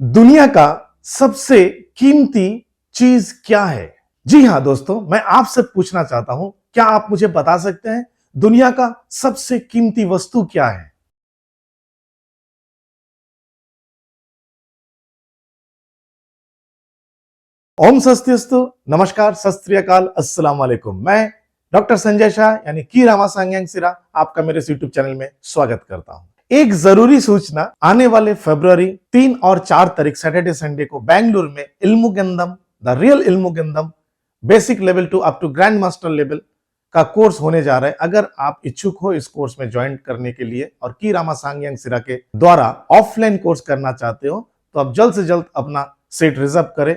दुनिया का सबसे कीमती चीज क्या है? जी हां दोस्तों, मैं आपसे पूछना चाहता हूं, क्या आप मुझे बता सकते हैं दुनिया का सबसे कीमती वस्तु क्या है? ओम स्वस्तिस्तु, नमस्कार, सत श्री अकाल, अस्सलाम वालेकुम। मैं डॉक्टर संजय शाह यानी की रामा सांग्यांग सिरा आपका मेरे यूट्यूब चैनल में स्वागत करता हूं। एक जरूरी सूचना, आने वाले फरवरी 3 और 4 तारीख सैटरडे संडे को बेंगलुरु में इल्मुगंदम, द रियल इल्मुगंदम basic level to up to grand master level का कोर्स होने जा रहा है। अगर आप इच्छुक हो इस कोर्स में ज्वाइन करने के लिए और की रामा सांग्यांग सिरा के द्वारा ऑफलाइन कोर्स करना चाहते हो तो आप जल्द से जल्द अपना सीट रिजर्व करें।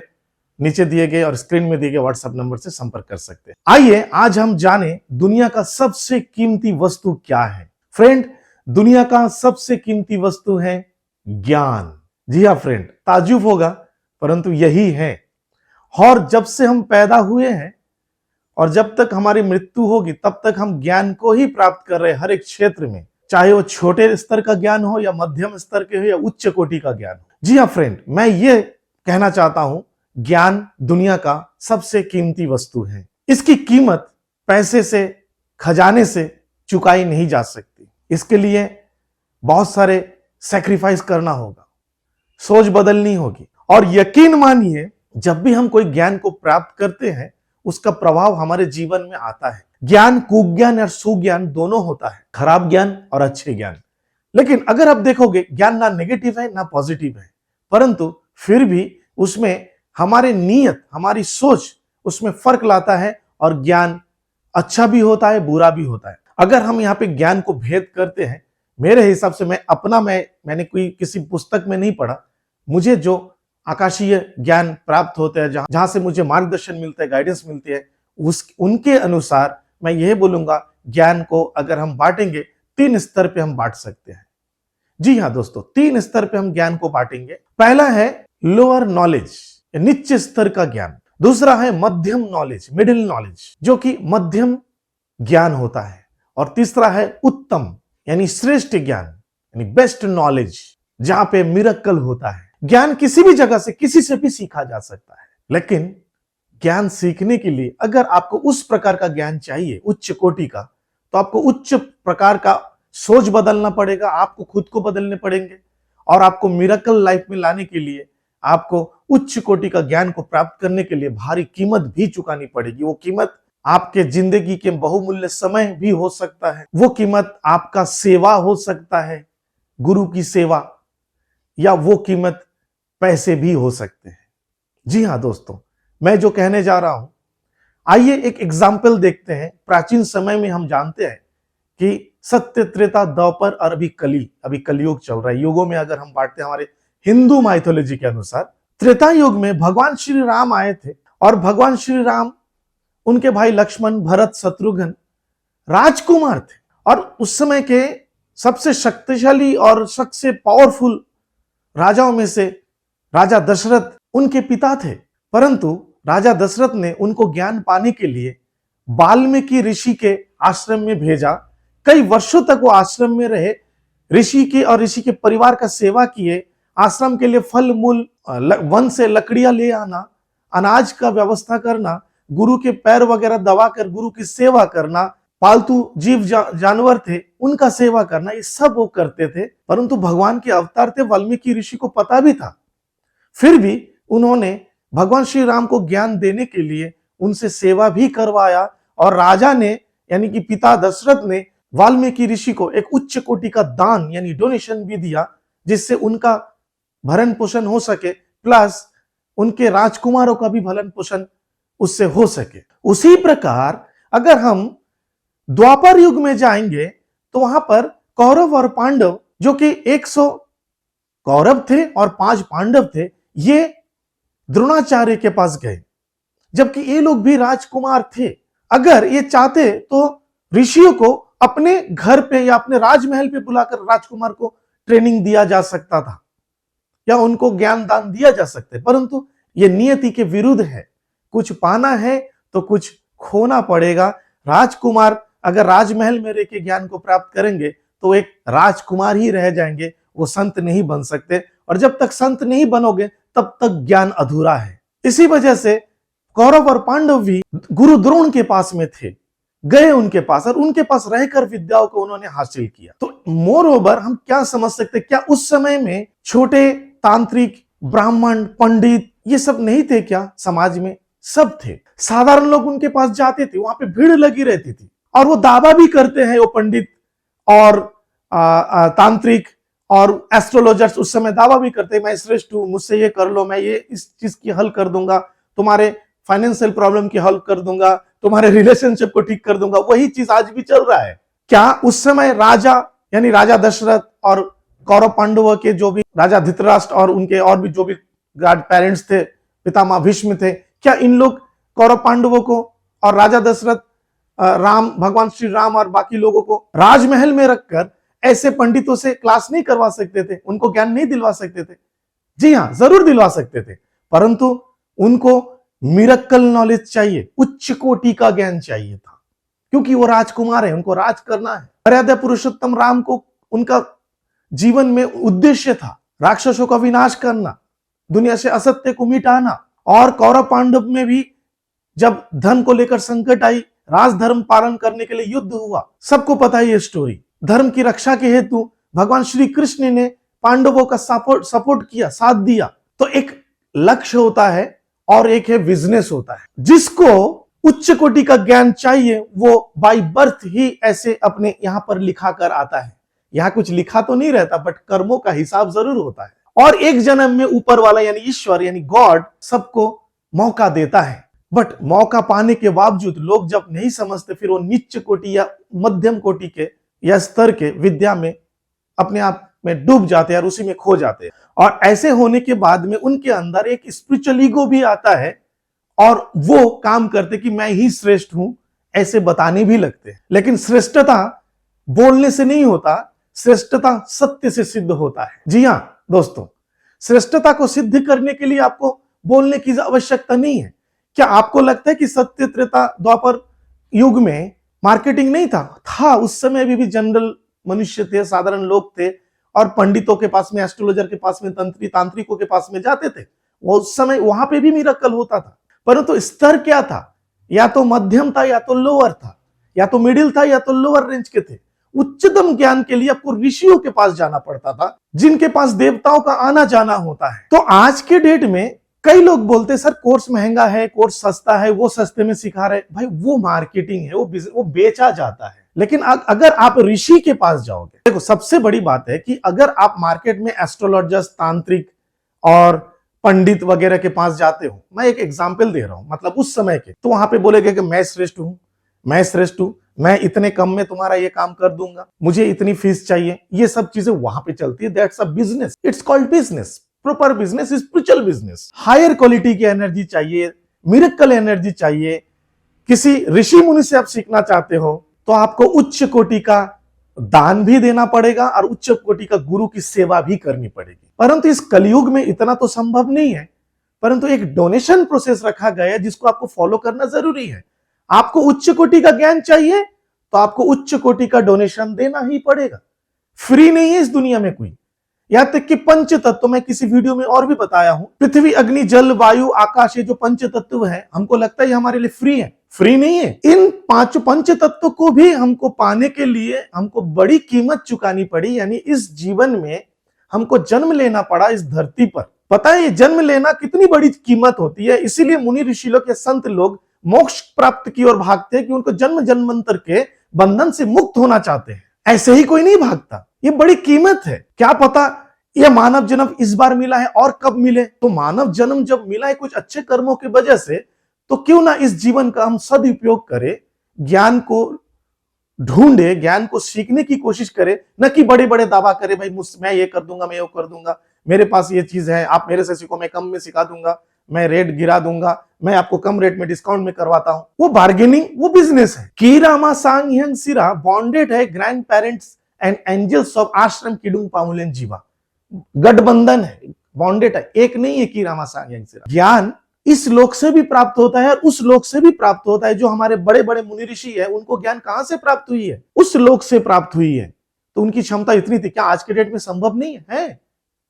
नीचे दिए गए और स्क्रीन में दिए गए व्हाट्सएप नंबर से संपर्क कर सकते हैं। आइए आज हम जाने दुनिया का सबसे कीमती वस्तु क्या है। फ्रेंड, दुनिया का सबसे कीमती वस्तु है ज्ञान। जी हाँ फ्रेंड, ताज्जुब होगा परंतु यही है। और जब से हम पैदा हुए हैं और जब तक हमारी मृत्यु होगी तब तक हम ज्ञान को ही प्राप्त कर रहे हैं। हर एक क्षेत्र में, चाहे वो छोटे स्तर का ज्ञान हो या मध्यम स्तर के हो या उच्च कोटि का ज्ञान हो। जी हाँ फ्रेंड, मैं ये कहना चाहता हूं, ज्ञान दुनिया का सबसे कीमती वस्तु है। इसकी कीमत पैसे से, खजाने से चुकाई नहीं जा सकती। इसके लिए बहुत सारे सैक्रिफाइस करना होगा, सोच बदलनी होगी। और यकीन मानिए, जब भी हम कोई ज्ञान को प्राप्त करते हैं उसका प्रभाव हमारे जीवन में आता है। ज्ञान कुज्ञान और सुज्ञान दोनों होता है, खराब ज्ञान और अच्छे ज्ञान। लेकिन अगर आप देखोगे, ज्ञान ना नेगेटिव है ना पॉजिटिव है, परंतु फिर भी उसमें हमारे नीयत, हमारी सोच उसमें फर्क लाता है। और ज्ञान अच्छा भी होता है, बुरा भी होता है। अगर हम यहाँ पे ज्ञान को भेद करते हैं, मेरे हिसाब से मैंने कोई किसी पुस्तक में नहीं पढ़ा, मुझे जो आकाशीय ज्ञान प्राप्त होते हैं, जहां से मुझे मार्गदर्शन मिलता है, गाइडेंस मिलती है, उनके अनुसार मैं यह बोलूंगा, ज्ञान को अगर हम बांटेंगे 3 स्तर पे हम बांट सकते हैं। जी हाँ दोस्तों, 3 स्तर पे हम ज्ञान को बांटेंगे। पहला है लोअर नॉलेज, निच्च स्तर का ज्ञान। दूसरा है मध्यम नॉलेज, मिडिल नॉलेज, जो कि मध्यम ज्ञान होता है। और तीसरा है उत्तम यानी श्रेष्ठ ज्ञान, यानी बेस्ट नॉलेज, जहां पे मिरेकल होता है। ज्ञान किसी भी जगह से, किसी से भी सीखा जा सकता है, लेकिन ज्ञान सीखने के लिए अगर आपको उस प्रकार का ज्ञान चाहिए, उच्च कोटि का, तो आपको उच्च प्रकार का सोच बदलना पड़ेगा, आपको खुद को बदलने पड़ेंगे। और आपको मिरेकल लाइफ में लाने के लिए आपको उच्च कोटि का ज्ञान को प्राप्त करने के लिए भारी कीमत भी चुकानी पड़ेगी। वो कीमत आपके जिंदगी के बहुमूल्य समय भी हो सकता है, वो कीमत आपका सेवा हो सकता है, गुरु की सेवा, या वो कीमत पैसे भी हो सकते हैं। जी हाँ दोस्तों, मैं जो कहने जा रहा हूं, आइए एक एग्जाम्पल देखते हैं। प्राचीन समय में हम जानते हैं कि सत्य, त्रेता, द्वापर और अभी कलयुग चल रहा है। युगों में अगर हम बांटते हैं हमारे हिंदू माइथोलॉजी के अनुसार, त्रेता युग में भगवान श्री राम आए थे और भगवान श्री राम, उनके भाई लक्ष्मण, भरत, शत्रुघ्न राजकुमार थे। और उस समय के सबसे शक्तिशाली और सबसे पावरफुल राजाओं में से राजा दशरथ उनके पिता थे। परंतु राजा दशरथ ने उनको ज्ञान पाने के लिए वाल्मीकि ऋषि के आश्रम में भेजा। कई वर्षों तक वो आश्रम में रहे, ऋषि के और ऋषि के परिवार का सेवा किए। आश्रम के लिए फल मूल, वन से लकड़ियां ले आना, अनाज का व्यवस्था करना, गुरु के पैर वगैरह दबा कर गुरु की सेवा करना, पालतू जीव जानवर थे उनका सेवा करना, ये सब वो करते थे। परंतु भगवान के अवतार थे, वाल्मीकि ऋषि को पता भी था। फिर भी उन्होंने भगवान श्री राम को ज्ञान देने के लिए उनसे सेवा भी करवाया। और राजा ने, यानी कि पिता दशरथ ने, वाल्मीकि ऋषि को एक उच्च कोटि का दान यानी डोनेशन भी दिया, जिससे उनका भरण पोषण हो सके, प्लस उनके राजकुमारों का भी भरण पोषण उससे हो सके। उसी प्रकार अगर हम द्वापर युग में जाएंगे तो वहां पर कौरव और पांडव, जो कि 100 कौरव थे और 5 पांडव थे, ये द्रोणाचार्य के पास गए, जबकि ये लोग भी राजकुमार थे। अगर ये चाहते तो ऋषियों को अपने घर पे या अपने राजमहल पे बुलाकर राजकुमार को ट्रेनिंग दिया जा सकता था या उनको ज्ञान दान दिया जा सकता है, परंतु ये नियति के विरुद्ध है। कुछ पाना है तो कुछ खोना पड़ेगा। राजकुमार अगर राजमहल में रह के ज्ञान को प्राप्त करेंगे तो एक राजकुमार ही रह जाएंगे, वो संत नहीं बन सकते। और जब तक संत नहीं बनोगे तब तक ज्ञान अधूरा है। इसी वजह से कौरव और पांडव भी गुरु द्रोण के पास में थे, गए उनके पास और उनके पास रहकर विद्याओं को उन्होंने हासिल किया। तो मोर ओवर हम क्या समझ सकते, क्या उस समय में छोटे तांत्रिक, ब्राह्मण, पंडित ये सब नहीं थे क्या? समाज में सब थे। साधारण लोग उनके पास जाते थे, वहां पे भीड़ लगी रहती थी और वो दावा भी करते हैं, वो पंडित और तांत्रिक और एस्ट्रोलॉजर्स उस समय दावा भी करते हैं, मैं श्रेष्ठ हूं, मुझसे ये कर लो, मैं ये इस चीज की हल कर दूंगा, तुम्हारे फाइनेंशियल प्रॉब्लम की हल कर दूंगा, तुम्हारे रिलेशनशिप को ठीक कर दूंगा। वही चीज आज भी चल रहा है। क्या उस समय राजा यानी राजा दशरथ और कौरव पांडवों के जो भी राजा धृतराष्ट्र और उनके और भी जो भी गार्ड पेरेंट्स थे, पितामह भीष्म थे, क्या इन लोग कौरव पांडवों को और राजा दशरथ, राम, भगवान श्री राम और बाकी लोगों को राजमहल में रखकर ऐसे पंडितों से क्लास नहीं करवा सकते थे? उनको ज्ञान नहीं दिलवा सकते थे? जी हां, जरूर दिलवा सकते थे, परंतु उनको मिरेकल नॉलेज चाहिए, उच्च कोटि का ज्ञान चाहिए था, क्योंकि वो राजकुमार है, उनको राज करना है। मर्यादा पुरुषोत्तम राम को उनका जीवन में उद्देश्य था राक्षसों का विनाश करना, दुनिया से असत्य को मिटाना। और कौरव पांडव में भी जब धन को लेकर संकट आई, राजधर्म पालन करने के लिए युद्ध हुआ, सबको पता है ये स्टोरी। धर्म की रक्षा के हेतु भगवान श्री कृष्ण ने पांडवों का सपोर्ट किया, साथ दिया। तो एक लक्ष्य होता है और एक है बिजनेस होता है। जिसको उच्च कोटि का ज्ञान चाहिए वो बाय बर्थ ही ऐसे अपने यहां पर लिखा कर आता है। यहां कुछ लिखा तो नहीं रहता, बट कर्मों का हिसाब जरूर होता है। और एक जन्म में ऊपर वाला यानी ईश्वर यानी गॉड सबको मौका देता है, बट मौका पाने के बावजूद लोग जब नहीं समझते, फिर वो नीच कोटि या मध्यम कोटि के या स्तर के विद्या में अपने आप में डूब जाते हैं और उसी में खो जाते हैं। और ऐसे होने के बाद में उनके अंदर एक स्पिरिचुअल ईगो भी आता है और वो काम करते कि मैं ही श्रेष्ठ हूं, ऐसे बताने भी लगते हैं। लेकिन श्रेष्ठता बोलने से नहीं होता, श्रेष्ठता सत्य से सिद्ध होता है। जी हां दोस्तों, श्रेष्ठता को सिद्ध करने के लिए आपको बोलने की आवश्यकता नहीं है। क्या आपको लगता है कि सत्य, त्रेता, द्वापर युग में मार्केटिंग नहीं था? उस समय भी जनरल मनुष्य थे, साधारण लोग थे और पंडितों के पास में, एस्ट्रोलॉजर के पास में, तांत्रिकों के पास में जाते थे। वो उस समय वहां पे भी मिरेकल होता था, परंतु स्तर क्या था? या तो मध्यम था या तो लोअर था, या तो मिडिल था या तो लोअर रेंज के थे। उच्चतम ज्ञान के लिए आपको ऋषियों के पास जाना पड़ता था, जिनके पास देवताओं का आना जाना होता है। तो आज के डेट में कई लोग बोलते सर कोर्स महंगा है, कोर्स सस्ता है, वो सस्ते में सिखा रहे। भाई वो मार्केटिंग है, वो बेचा जाता है। लेकिन अगर आप ऋषि के पास जाओगे, देखो सबसे बड़ी बात है कि अगर आप मार्केट में एस्ट्रोलॉजर्स, तांत्रिक और पंडित वगैरह के पास जाते हो, मैं एक एग्जांपल दे रहा हूं, मतलब उस समय के, तो वहां पे बोलेगे कि मैं श्रेष्ठ हूं, मैं श्रेष्ठ हूं, मैं इतने कम में तुम्हारा ये काम कर दूंगा, मुझे इतनी फीस चाहिए। ये सब चीजें वहां पे चलती है। That's a business, it's called business. Proper business, spiritual business. Higher quality की एनर्जी चाहिए, मिरेकल एनर्जी चाहिए। किसी ऋषि मुनि से आप सीखना चाहते हो तो आपको उच्च कोटि का दान भी देना पड़ेगा और उच्च कोटि का गुरु की सेवा भी करनी पड़ेगी। परंतु इस कलयुग में इतना तो संभव नहीं है, परंतु एक डोनेशन प्रोसेस रखा गया है जिसको आपको फॉलो करना जरूरी है। आपको उच्च कोटि का ज्ञान चाहिए तो आपको उच्च कोटि का डोनेशन देना ही पड़ेगा। फ्री नहीं है इस दुनिया में कोई। यहां तक कि पंच तत्व, मैं किसी वीडियो में और भी बताया हूं, पृथ्वी, अग्नि, जल, वायु, आकाश, ये जो पंच तत्व है, हमको लगता है ये हमारे लिए फ्री है। फ्री नहीं है। इन पांच पंच तत्व को भी हमको पाने के लिए हमको बड़ी कीमत चुकानी पड़ी। यानी इस जीवन में हमको जन्म लेना पड़ा इस धरती पर। पता है ये जन्म लेना कितनी बड़ी कीमत होती है। इसीलिए मुनि ऋषि लोग या संत लोग मोक्ष प्राप्त की ओर भागते हैं कि उनको जन्म जन्मांतर के बंधन से मुक्त होना चाहते हैं। ऐसे ही कोई नहीं भागता, ये बड़ी कीमत है। क्या पता ये मानव जन्म इस बार मिला है और कब मिले। तो मानव जन्म जब मिला है कुछ अच्छे कर्मों की वजह से, तो क्यों ना इस जीवन का हम सदुपयोग करें, ज्ञान को ढूंढे, ज्ञान को सीखने की कोशिश करें, न कि बड़े बड़े दावा करें भाई मैं ये कर दूंगा, मैं ये कर दूंगा, मेरे पास ये चीज है, आप मेरे से सीखो, मैं कम में सिखा दूंगा, मैं रेट गिरा दूंगा, मैं आपको कम रेट में डिस्काउंट में करवाता हूं। वो बार्गेनिंग, वो बिजनेस है। कीरामा सांग सिरा बॉन्डेड है grandparents and angels of ashram किडुंग पामुलेन जीवा। गठबंधन है, बॉन्डेड है, एक नहीं है कीरामा सांग सिरा। ज्ञान इस लोक से भी प्राप्त होता है और उस लोक से भी प्राप्त होता है। जो हमारे बड़े बड़े मुनि ऋषि है, उनको ज्ञान कहां से प्राप्त हुई है? उस लोक से प्राप्त हुई है। तो उनकी क्षमता इतनी थी, क्या आज के डेट में संभव नहीं है?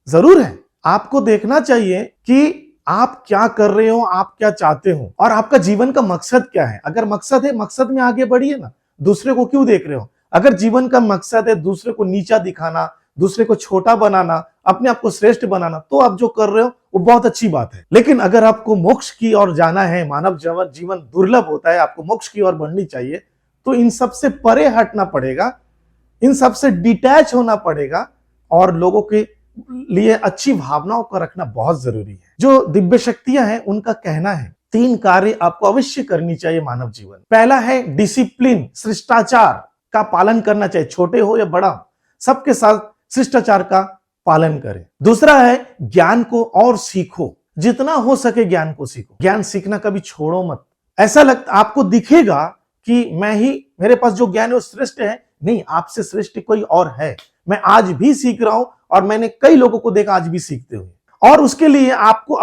जरूर है। आपको देखना चाहिए कि आप क्या कर रहे हो, आप क्या चाहते हो और आपका जीवन का मकसद क्या है। अगर मकसद है, मकसद में आगे बढ़िए ना, दूसरे को क्यों देख रहे हो। अगर जीवन का मकसद है दूसरे को नीचा दिखाना, दूसरे को छोटा बनाना, अपने आप को श्रेष्ठ बनाना, तो आप जो कर रहे हो वो बहुत अच्छी बात है। लेकिन अगर आपको मोक्ष की ओर जाना है, मानव जीवन दुर्लभ होता है, आपको मोक्ष की ओर बढ़नी चाहिए, तो इन सबसे परे हटना पड़ेगा, इन सबसे डिटैच होना पड़ेगा और लोगों के लिए अच्छी भावनाओं को रखना बहुत जरूरी है। जो दिव्य शक्तियां हैं उनका कहना है 3 कार्य आपको अवश्य करनी चाहिए मानव जीवन। पहला है डिसिप्लिन, शिष्टाचार का पालन करना चाहिए, छोटे हो या बड़ा हो, सबके साथ शिष्टाचार का पालन करें। दूसरा है ज्ञान को और सीखो, जितना हो सके ज्ञान को सीखो, ज्ञान सीखना कभी छोड़ो मत। ऐसा लगता आपको दिखेगा कि मेरे पास जो ज्ञान है वो श्रेष्ठ है, नहीं, आपसे श्रेष्ठ कोई और है। मैं आज भी सीख रहा हूं और मैंने कई लोगों को देखा आज भी सीखते हुए। और उसके लिए आपको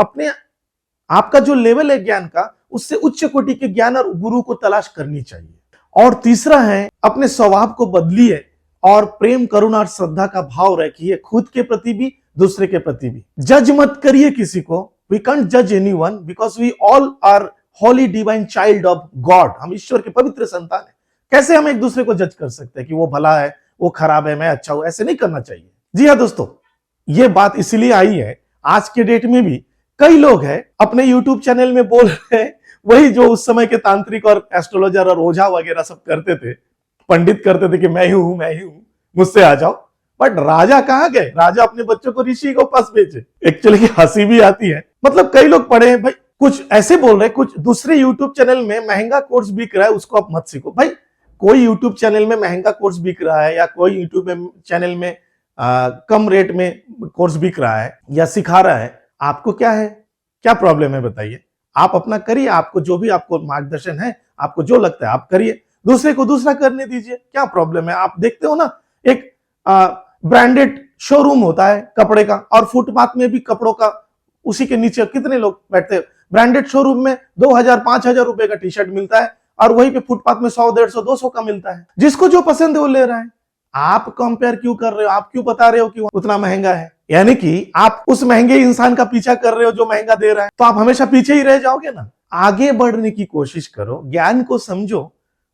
आपका जो लेवल है ज्ञान का, उससे उच्च कोटि के ज्ञान और गुरु को तलाश करनी चाहिए। और तीसरा है अपने स्वभाव को बदलिए और प्रेम, करुणा और श्रद्धा का भाव रखिए, खुद के प्रति भी, दूसरे के प्रति भी। जज मत करिए किसी को। वी कांट जज anyone because we all are holy divine child of God. हम ईश्वर के पवित्र संतान हैं। कैसे हम एक दूसरे को जज कर सकते हैं कि वो भला है, वो खराब है, मैं अच्छा हूं? ऐसे नहीं करना चाहिए। जी हाँ दोस्तों, ये बात इसलिए आई है, आज के डेट में भी कई लोग हैं अपने यूट्यूब चैनल में बोल रहे हैं वही जो उस समय के तांत्रिक और एस्ट्रोलॉजर और ओझा वगैरह सब करते थे, पंडित करते थे कि मैं ही हूं, मुझसे आ जाओ। बट राजा कहां गए? राजा अपने बच्चों को ऋषि को पास भेजे। एक्चुअली की हंसी भी आती है, मतलब कई लोग पढ़े हैं भाई, कुछ ऐसे बोल रहे, कुछ दूसरे यूट्यूब चैनल में महंगा कोर्स बिक रहा है, उसको आप मत सीखो। भाई कोई यूट्यूब चैनल में महंगा कोर्स बिक रहा है या कोई यूट्यूब चैनल में कम रेट में कोर्स बिक रहा है या सिखा रहा है, आपको क्या है, क्या प्रॉब्लम है बताइए। आप अपना करिए, आपको जो भी आपको मार्गदर्शन है, आपको जो लगता है आप करिए, दूसरे को दूसरा करने दीजिए, क्या प्रॉब्लम है। आप देखते हो ना, एक ब्रांडेड शोरूम होता है कपड़े का और फुटपाथ में भी कपड़ों का, उसी के नीचे कितने लोग बैठते हैं। ब्रांडेड शोरूम में 2000-5000 रुपए का टी शर्ट मिलता है और वहीं पे फुटपाथ में 100-150-200 का मिलता है। जिसको जो पसंद है वो ले रहा है। आप कंपेयर क्यों कर रहे हो? आप क्यों बता रहे हो कि उतना महंगा है? यानी कि आप उस महंगे इंसान का पीछा कर रहे हो जो महंगा दे रहा है, तो आप हमेशा पीछे ही रह जाओगे ना। आगे बढ़ने की कोशिश करो, ज्ञान को समझो।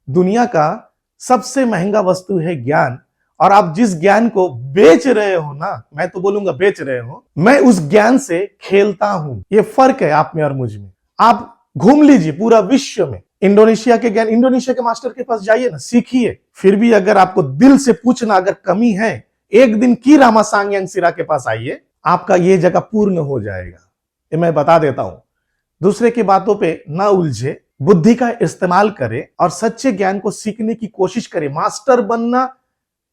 दुनिया का सबसे महंगा वस्तु है ज्ञान, और आप जिस ज्ञान को बेच रहे हो ना, मैं तो बोलूंगा बेच रहे हो, मैं उस ज्ञान से खेलता हूं। ये फर्क है आप में और मुझ में। आप घूम लीजिए पूरा विश्व में, इंडोनेशिया के ज्ञान, इंडोनेशिया के मास्टर के पास जाइए ना, सीखिए। फिर भी अगर आपको दिल से पूछना अगर कमी है, एक दिन की रामा सांग्यांगसिरा के पास आइए, आपका ये जगह पूर्ण हो जाएगा। ये मैं बता देता हूं। दूसरे की बातों पे ना उलझे, बुद्धि का इस्तेमाल करें और सच्चे ज्ञान को सीखने की कोशिश करें। मास्टर बनना,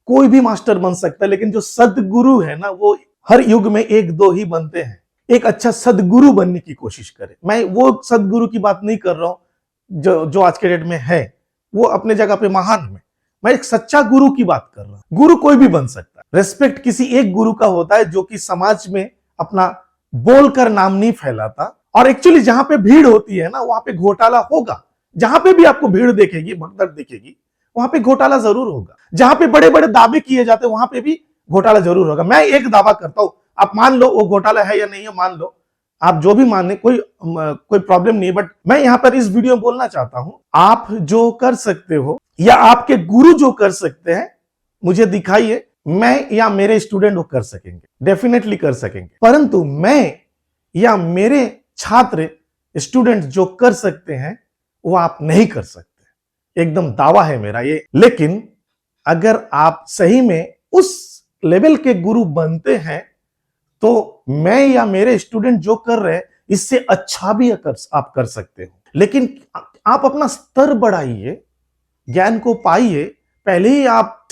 कोई भी मास्टर बन सकता है, लेकिन जो सदगुरु है ना, वो हर युग में 1-2 ही बनते हैं। एक अच्छा सदगुरु बनने की कोशिश करें। मैं वो सदगुरु की बात नहीं कर रहा हूं जो आज के डेट में है, वो अपने जगह पे महान है। मैं एक सच्चा गुरु की बात कर रहा हूं। गुरु कोई भी बन सकता है। रेस्पेक्ट किसी एक गुरु का होता है जो कि समाज में अपना बोलकर नाम नहीं फैलाता। और एक्चुअली जहां पे भीड़ होती है ना, वहां पे घोटाला होगा। जहां पे भी आपको भीड़ देखेगी, भगदड़ दिखेगी, वहां पे घोटाला जरूर होगा। जहां पे बड़े बड़े दावे किए जाते हैं, वहां पे भी घोटाला जरूर होगा। मैं एक दावा करता हूं, आप मान लो वो घोटाला है या नहीं है, मान लो, आप जो भी माने, कोई प्रॉब्लम नहीं है। बट मैं यहां पर इस वीडियो में बोलना चाहता हूं, आप जो कर सकते हो या आपके गुरु जो कर सकते हैं, मुझे दिखाइए। मैं या मेरे स्टूडेंट वो कर सकेंगे, डेफिनेटली कर सकेंगे। परंतु मैं या मेरे छात्र, स्टूडेंट जो कर सकते हैं, वो आप नहीं कर सकते। एकदम दावा है मेरा ये। लेकिन अगर आप सही में उस लेवल के गुरु बनते हैं, तो मैं या मेरे स्टूडेंट जो कर रहे हैं, इससे अच्छा भी आप कर सकते हो। लेकिन आप अपना स्तर बढ़ाइए, ज्ञान को पाइए। पहले ही आप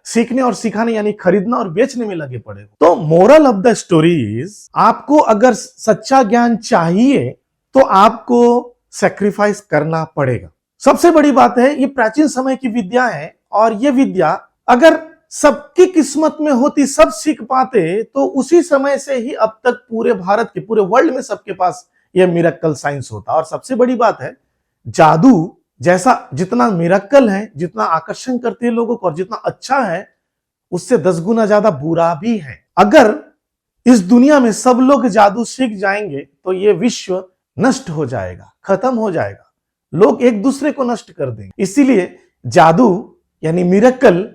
सीखने और सिखाने यानी खरीदना और बेचने में लगे पड़े हो। तो moral of the story is, आपको अगर सच्चा ज्ञान चाहिए तो आपको सैक्रिफाइस करना पड़ेगा। सबसे बड़ी बात है, ये प्राचीन समय की विद्या है, और ये विद्या अगर सबकी किस्मत में होती, सब सीख पाते, तो उसी समय से ही अब तक पूरे भारत के, पूरे वर्ल्ड में सबके पास ये मिरेकल साइंस होता। और सबसे बड़ी बात है, जादू जैसा जितना मिरेकल है, जितना आकर्षण करते हैं लोगों को और जितना अच्छा है, उससे 10 गुना ज्यादा बुरा भी है। अगर इस दुनिया में सब लोग जादू सीख जाएंगे तो ये विश्व नष्ट हो जाएगा, खत्म हो जाएगा, लोग एक दूसरे को नष्ट कर देंगे। इसीलिए जादू यानी मिरेकल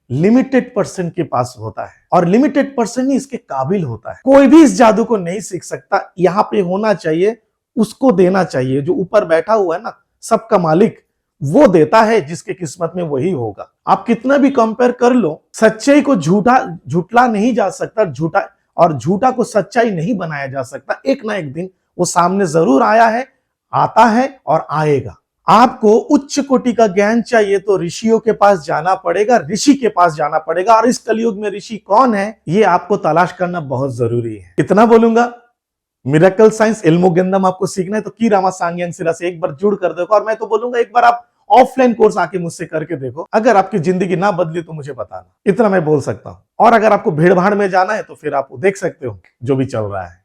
लिमिटेड पर्सन के पास होता है और लिमिटेड पर्सन ही इसके काबिल होता है। कोई भी इस जादू को नहीं सीख सकता। यहां पे होना चाहिए, उसको देना चाहिए। जो ऊपर बैठा हुआ है ना, सबका मालिक, वो देता है, जिसके किस्मत में वही होगा। आप कितना भी कंपेयर कर लो, सच्चाई को झूठला नहीं जा सकता, झूठा को सच्चाई नहीं बनाया जा सकता। एक ना एक दिन वो सामने जरूर आया है, आता है और आएगा। आपको उच्च कोटि का ज्ञान चाहिए तो ऋषियों के पास जाना पड़ेगा, ऋषि के पास जाना पड़ेगा। और इस कलयुग में ऋषि कौन है, ये आपको तलाश करना बहुत जरूरी है। इतना बोलूंगा, मिरेकल साइंस इल्मो गंदम आपको सीखना है तो की रामा सांग्यांग सिरा से एक बार जुड़ कर देखो। और मैं तो बोलूंगा एक बार आप ऑफलाइन कोर्स आके मुझसे करके देखो। अगर आपकी जिंदगी ना बदली तो मुझे बताना, इतना मैं बोल सकता हूं। और अगर आपको भीड़ भाड़ में जाना है तो फिर आप देख सकते हो जो भी चल रहा है।